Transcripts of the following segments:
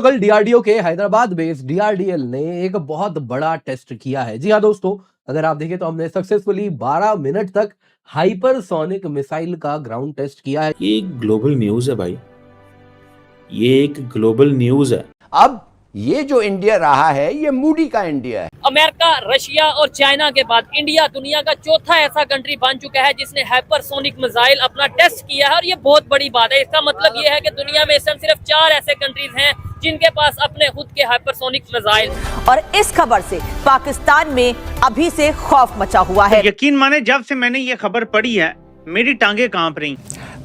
कल डीआरडीओ के Hyderabad based DRDL ने एक बहुत बड़ा टेस्ट किया है। जी हाँ दोस्तों, अगर आप देखें तो हमने सक्सेसफुली 12 मिनट तक हाइपरसोनिक मिसाइल का ग्राउंड टेस्ट किया है। ये एक ग्लोबल न्यूज है भाई, ये एक ग्लोबल न्यूज है। अब ये जो इंडिया रहा है ये मूडी का इंडिया है। अमेरिका, रशिया और चाइना के बाद इंडिया दुनिया का चौथा ऐसा कंट्री बन चुका है जिसने हाइपरसोनिक मिसाइल अपना टेस्ट किया है और ये बहुत बड़ी बात है। इसका मतलब ये है कि दुनिया में सिर्फ 4 ऐसे कंट्रीज हैं जिनके पास अपने खुद के हाइपरसोनिक मिसाइल। और इस खबर से पाकिस्तान में अभी से खौफ मचा हुआ है। यकीन माने जब से मैंने ये खबर पढ़ी है मेरी टांगे कांप रही।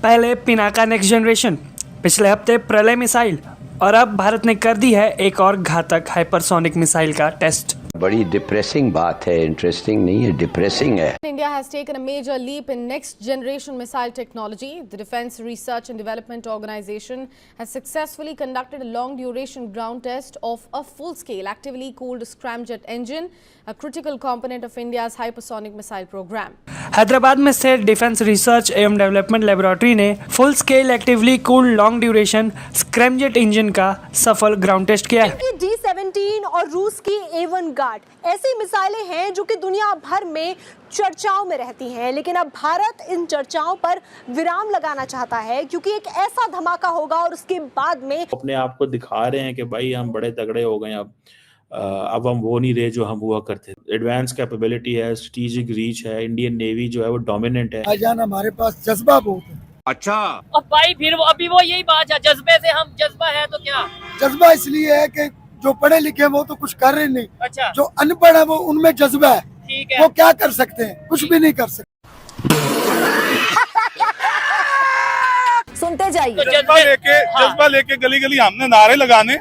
पहले पिनाका नेक्स्ट जनरेशन, पिछले हफ्ते प्रलय मिसाइल और अब भारत ने कर दी है एक और घातक हाइपरसोनिक मिसाइल का टेस्ट। बड़ी डिप्रेसिंग बात है, इंटरेस्टिंग नहीं है, डिप्रेसिंग है। India has taken a major leap in next generation missile technology. The Defence Research and Development Organization has successfully conducted a long duration ground test of a full scale actively cooled scramjet engine, a critical component of India's hypersonic missile program. Hyderabad में स्थित defence research एवं development laboratory ने full scale actively cooled long duration scramjet engine का सफल ground test किया है। D-17 और रूस की A1 गार्ड ऐसी मिसाइलें हैं जो कि दुनिया भर में चर्चाओं में रहती हैं, लेकिन अब भारत इन चर्चाओं पर विराम लगाना चाहता है क्योंकि एक ऐसा धमाका होगा और उसके बाद में अपने आप को दिखा रहे हैं कि भाई हम बड़े तगड़े हो गए। अब हम वो नहीं रहे जो हम हुआ करते थे। एडवांस कैपेबिलिटी है, स्ट्रेटेजिक रीच है, इंडियन नेवी जो है वो डोमिनेंट है। भाईजान हमारे पास जज्बा बहुत है। अच्छा, अब भाई फिर अभी वो यही बात है, जज्बे से हम जज्बा है तो क्या? जज्बा इसलिए है कि जो पढ़े लिखे वो तो कुछ कर रहे नहीं। अच्छा, जो अनपढ़ है वो उनमें जज्बा है। ठीक है, वो क्या कर सकते हैं? कुछ भी नहीं कर सकते। सुनते जाइए। तो जज्बा लेके गली गली हमने नारे लगाने,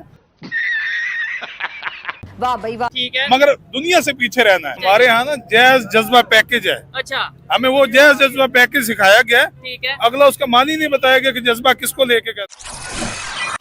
वाह भाई वाह। ठीक है, मगर दुनिया से पीछे रहना है। हमारे यहाँ ना जैज जज्बा पैकेज है। अच्छा, हमें वो जैज जज्बा पैकेज सिखाया गया। ठीक है, अगला उसका मान ही नहीं बताया गया कि जज्बा किसको लेके गया।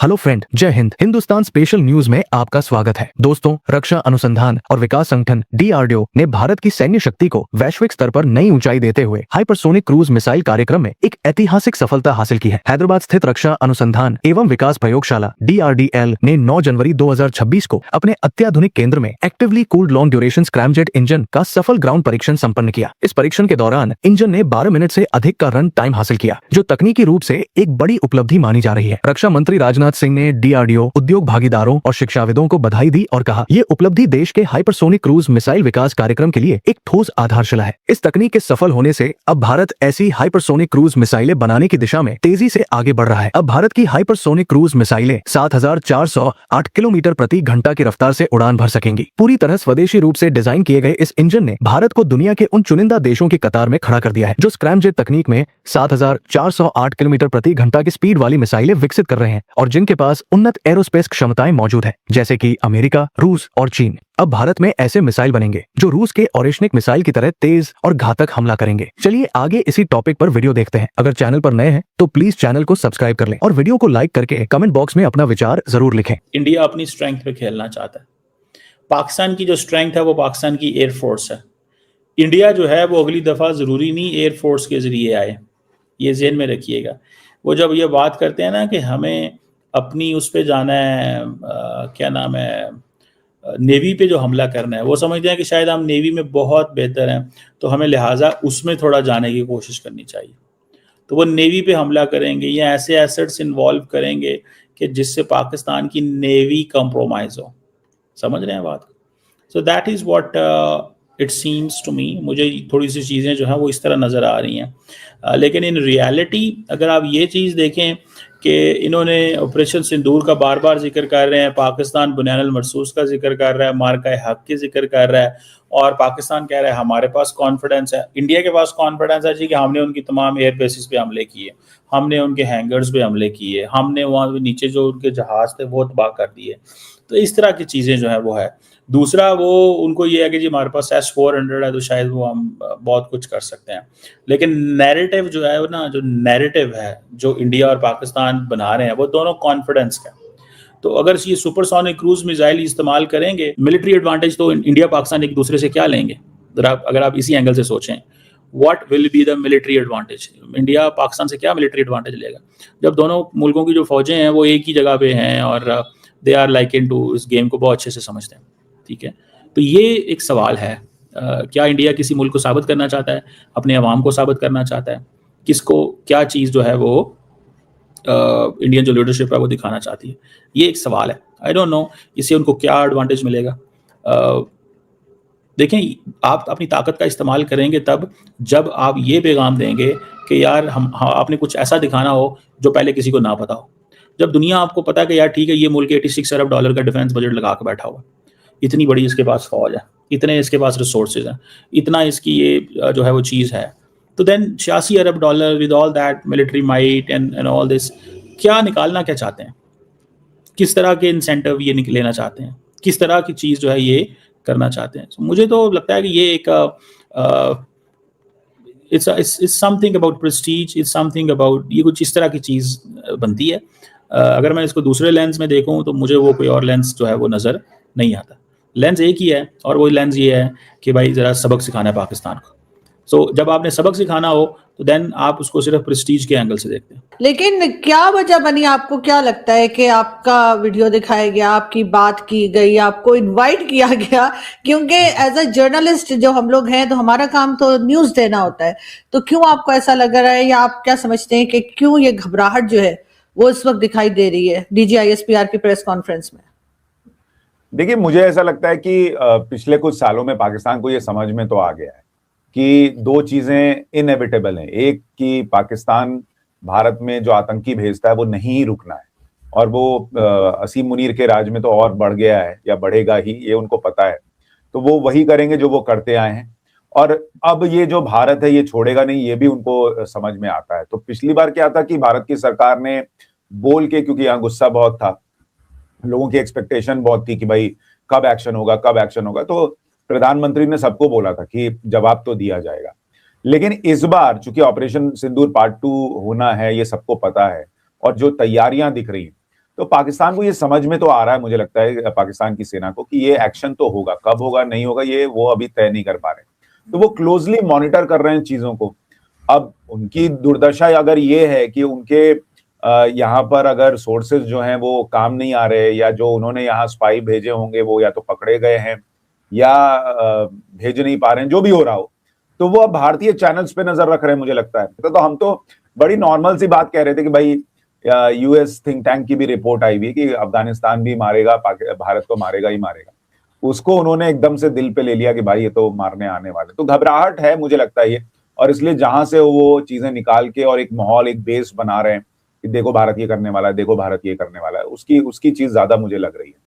हेलो फ्रेंड, जय हिंद। हिंदुस्तान स्पेशल न्यूज में आपका स्वागत है। दोस्तों, रक्षा अनुसंधान और विकास संगठन डीआरडीओ ने भारत की सैन्य शक्ति को वैश्विक स्तर पर नई ऊंचाई देते हुए हाइपरसोनिक क्रूज मिसाइल कार्यक्रम में एक ऐतिहासिक सफलता हासिल की है। हैदराबाद स्थित रक्षा अनुसंधान एवं विकास प्रयोगशाला डीआरडीएल ने 9 जनवरी 2026 को अपने अत्याधुनिक केंद्र में actively cooled long duration scramjet engine का सफल ग्राउंड परीक्षण संपन्न किया। इस परीक्षण के दौरान इंजन ने 12 मिनट से अधिक का रन टाइम हासिल किया, जो तकनीकी रूप से एक बड़ी उपलब्धि मानी जा रही है। रक्षा मंत्री राजनाथ सिंह ने डीआरडीओ, उद्योग भागीदारों और शिक्षाविदों को बधाई दी और कहा, ये उपलब्धि देश के हाइपरसोनिक क्रूज मिसाइल विकास कार्यक्रम के लिए एक ठोस आधारशिला है। इस तकनीक के सफल होने से अब भारत ऐसी हाइपरसोनिक क्रूज मिसाइलें बनाने की दिशा में तेजी से आगे बढ़ रहा है। अब भारत की हाइपरसोनिक क्रूज मिसाइलें 7408 किलोमीटर प्रति घंटा की रफ्तार से उड़ान भर सकेंगी। पूरी तरह स्वदेशी रूप से डिजाइन किए गए इस इंजन ने भारत को दुनिया के उन चुनिंदा देशों की कतार में खड़ा कर दिया है जो स्क्रैमजेट तकनीक में 7408 किलोमीटर प्रति घंटा की स्पीड वाली मिसाइलें विकसित कर रहे हैं और जिनके पास उन्नत एरोस्पेस क्षमताएं मौजूद है, जैसे कि अमेरिका, रूस और चीन। अब भारत में ऐसे मिसाइल बनेंगे जो रूस के ओरेशनिक मिसाइल की तरह तेज और घातक हमला करेंगे। चलिए आगे इसी टॉपिक पर वीडियो देखते हैं। अगर चैनल पर नए हैं तो प्लीज चैनल को सब्सक्राइब कर लें और वीडियो को लाइक करके कमेंट बॉक्स में अपना विचार जरूर लिखें। इंडिया अपनी स्ट्रेंथ पे खेलना चाहता है। पाकिस्तान की जो स्ट्रेंथ है वो पाकिस्तान की एयरफोर्स है। इंडिया जो है वो अगली दफा जरूरी नहीं एयरफोर्स के जरिए आए, ये ज़हन में रखिएगा। वो जब ये बात करते हैं ना कि हमें अपनी उस पे जाना है, क्या नाम है, नेवी पे जो हमला करना है, वो समझते हैं कि शायद हम नेवी में बहुत बेहतर हैं तो हमें लिहाजा उसमें थोड़ा जाने की कोशिश करनी चाहिए। तो वो नेवी पे हमला करेंगे या ऐसे एसेट्स इन्वॉल्व करेंगे कि जिससे पाकिस्तान की नेवी कंप्रोमाइज हो। समझ रहे हैं बात? So that is what it seems to me. मुझे थोड़ी सी चीज़ें जो हैं वो इस तरह नज़र आ रही हैं, लेकिन इन रियलिटी अगर आप ये चीज़ देखें कि इन्होंने ऑपरेशन सिंदूर का बार बार जिक्र कर रहे हैं, पाकिस्तान बुनियानुल मरसूस का जिक्र कर रहा है, मार्का हक के जिक्र कर रहा है और पाकिस्तान कह रहा है हमारे पास कॉन्फिडेंस है, इंडिया के पास कॉन्फिडेंस है जी कि हमने उनकी तमाम एयर बेसिस पे हमले किए, हमने उनके हैंगर्स पे हमले किए, हमने वहाँ नीचे जो उनके जहाज़ थे वो तबाह कर दिए। तो इस तरह की चीज़ें जो है वो है। दूसरा, वो उनको ये है कि जी हमारे पास S-400 है तो शायद वो हम बहुत कुछ कर सकते हैं, लेकिन नैरेटिव जो है ना, जो नैरेटिव है जो इंडिया और पाकिस्तान बना रहे हैं वो दोनों कॉन्फिडेंस का। तो अगर ये सुपरसोनिक क्रूज मिसाइल इस्तेमाल करेंगे, मिलिट्री एडवांटेज तो इंडिया पाकिस्तान एक दूसरे से क्या लेंगे? अगर आप इसी एंगल से सोचें, what will be the military advantage? India Pakistan से क्या मिलिट्री एडवांटेज लेगा जब दोनों मुल्कों की जो फौजें हैं वो एक ही जगह पे हैं और दे आर लाइक इनटू इस गेम को बहुत अच्छे से समझते हैं, ठीक है। तो ये एक सवाल है, क्या इंडिया किसी मुल्क को साबित करना चाहता है, अपने अवाम को साबित करना चाहता है, किसको क्या चीज़ जो है वो इंडियन जो लीडरशिप है वो दिखाना चाहती है, ये एक सवाल है। आई डोंट नो इससे उनको क्या एडवांटेज मिलेगा। देखें, आप अपनी ताकत का इस्तेमाल करेंगे तब जब आप ये पैगाम देंगे कि यार आपने कुछ ऐसा दिखाना हो जो पहले किसी को ना पता हो। जब दुनिया आपको पता है कि यार ठीक है, ये मुल्क $86 अरब का डिफेंस बजट लगा के बैठा हुआ, इतनी बड़ी इसके पास फौज है, इतने इसके पास रिसोर्सेज हैं, इतना इसकी ये जो है वो चीज़ है, तो देन $86 अरब with all that military might and all this, क्या निकालना क्या चाहते हैं, किस तरह के इंसेंटिव ये लेना चाहते हैं, किस तरह की चीज़ जो है ये करना चाहते हैं। So, मुझे तो लगता है कि ये एक it's something about Prestige, it's something about, ये कुछ इस तरह की चीज़ बनती है। अगर मैं इसको दूसरे लेंस में देखूं तो मुझे वो कोई और लेंस जो है वो नज़र नहीं आता। लेंस एक ही है और वो लेंस ये है कि भाई ज़रा सबक सिखाना है पाकिस्तान को। सो जब आपने सबक सिखाना हो तो देन आप उसको सिर्फ प्रेस्टीज के एंगल से देखते हैं। लेकिन क्या वजह बनी, आपको क्या लगता है कि आपका वीडियो दिखाया गया, आपकी बात की गई, आपको इनवाइट किया गया? क्योंकि एज अ जर्नलिस्ट जो हम लोग हैं तो हमारा काम तो न्यूज़ देना होता है, तो क्यों आपको ऐसा लग रहा है या आप क्या समझते हैं कि क्यों ये घबराहट जो है वो इस वक्त दिखाई दे रही है DGISPR की प्रेस कॉन्फ्रेंस में? देखिए, मुझे ऐसा लगता है कि पिछले कुछ सालों में पाकिस्तान को ये समझ में तो आ गया है कि दो चीजें इनएविटेबल हैं। एक कि पाकिस्तान भारत में जो आतंकी भेजता है वो नहीं ही रुकना है, और वो असीम मुनीर के राज में तो और बढ़ गया है या बढ़ेगा ही, ये उनको पता है। तो वो वही करेंगे जो वो करते आए हैं, और अब ये जो भारत है ये छोड़ेगा नहीं, ये भी उनको समझ में आता है। तो पिछली बार क्या था कि भारत की सरकार ने बोल के, क्योंकि यहाँ गुस्सा बहुत था, लोगों की एक्सपेक्टेशन बहुत थी कि भाई कब एक्शन होगा, कब एक्शन होगा, तो प्रधानमंत्री ने सबको बोला था कि जवाब तो दिया जाएगा। लेकिन इस बार चूंकि ऑपरेशन सिंदूर पार्ट 2 होना है, ये सबको पता है, और जो तैयारियां दिख रही हैं, तो पाकिस्तान को ये समझ में तो आ रहा है, मुझे लगता है पाकिस्तान की सेना को, कि ये एक्शन तो होगा, कब होगा नहीं होगा ये वो अभी तय नहीं कर पा रहे। तो वो क्लोजली मॉनिटर कर रहे हैं चीजों को। अब उनकी दुर्दशा अगर ये है कि उनके यहाँ पर अगर सोर्सेज जो हैं वो काम नहीं आ रहे, या जो उन्होंने यहाँ स्पाई भेजे होंगे वो या तो पकड़े गए हैं या भेज नहीं पा रहे हैं, जो भी हो रहा हो, तो वो अब भारतीय चैनल्स पे नजर रख रहे हैं, मुझे लगता है। तो हम तो बड़ी नॉर्मल सी बात कह रहे थे कि भाई US थिंक टैंक की भी रिपोर्ट आई हुई कि अफगानिस्तान भी मारेगा, भारत को मारेगा ही मारेगा। उसको उन्होंने एकदम से दिल पे ले लिया कि भाई ये तो मारने आने वाले। तो घबराहट है, मुझे लगता है ये, और इसलिए जहां से वो चीजें निकाल के और एक माहौल, एक बेस बना रहे हैं कि देखो भारत ये करने वाला है, देखो भारत ये करने वाला है, उसकी चीज ज्यादा मुझे लग रही है।